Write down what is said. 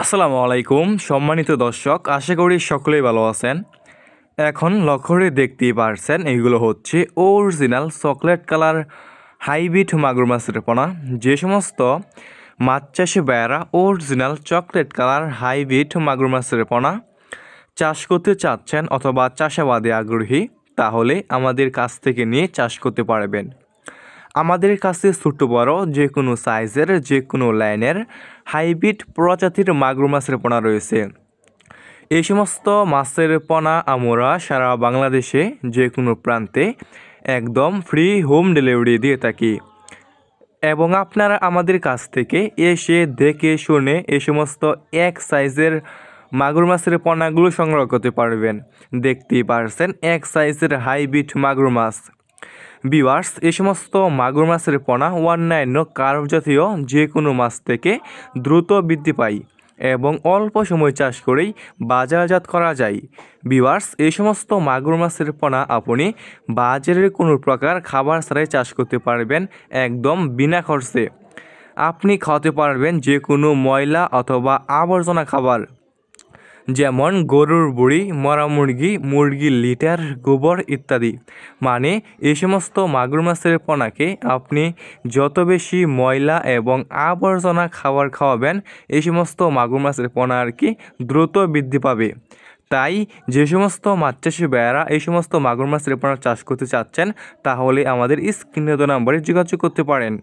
আসসালামু আলাইকুম সম্মানিত দর্শক, আশা করি সকলেই ভালো আছেন। এখন লক্ষ্য করে দেখতেই পারছেন এগুলো হচ্ছে অরিজিনাল চকলেট কালার হাইব্রিড মাগুর মাছের পোনা। যে সমস্ত মাছ চাষি ভাইয়েরা অরিজিনাল চকলেট কালার হাইব্রিড মাগুর মাছের পোনা চাষ করতে চাচ্ছেন অথবা চাষাবাদে আগ্রহী, তাহলে আমাদের কাছ থেকে নিয়ে চাষ করতে পারবেন। আমাদের কাছে ছোট বড় যে কোনো সাইজের যে কোনো লাইনের হাইব্রিড প্রজাতির মাগুর মাছের পোনা রয়েছে। এই সমস্ত মাছের পোনা আমরা সারা বাংলাদেশে যে কোনো প্রান্তে একদম ফ্রি হোম ডেলিভারি দিয়ে থাকি এবং আপনারা আমাদের কাছ থেকে এসে দেখে শুনে এই সমস্ত এক সাইজের মাগুর মাছের পোনাগুলো সংগ্রহ করতে পারবেন। দেখতেই পারছেন এক সাইজের হাইব্রিড মাগুর মাছ। ভিউয়ার্স, এই সমস্ত মাগুর মাছের পোনা অন্যান্য কার্প জাতীয় যে কোনো মাছ থেকে দ্রুত বৃদ্ধি পায় এবং অল্প সময় চাষ করেই বাজারজাত করা যায়। ভিউয়ার্স, এই সমস্ত মাগুর মাছের পোনা আপনি বাজারের কোনো প্রকার খাবার ছাড়াই চাষ করতে পারবেন একদম বিনা খরচে। আপনি খাওয়াতে পারবেন যে কোনো ময়লা অথবা আবর্জনা খাবার, যেমন গরুর বুড়ি, মরা মুরগি, মুরগির লিটার, গোবর ইত্যাদি। মানে এই সমস্ত মাগুর মাছের পোনাকে আপনি যত বেশি ময়লা এবং আবর্জনা খাবার খাওয়াবেন, এই সমস্ত মাগুর মাছের পোনা আর কি দ্রুত বৃদ্ধি পাবে। তাই যে সমস্ত মাছ চাষি ভাইয়েরা এই সমস্ত মাগুর মাছের পোনা চাষ করতে চাচ্ছেন, তাহলে আমাদের স্ক্রিনে দেওয়া নাম্বারে যোগাযোগ করতে পারেন।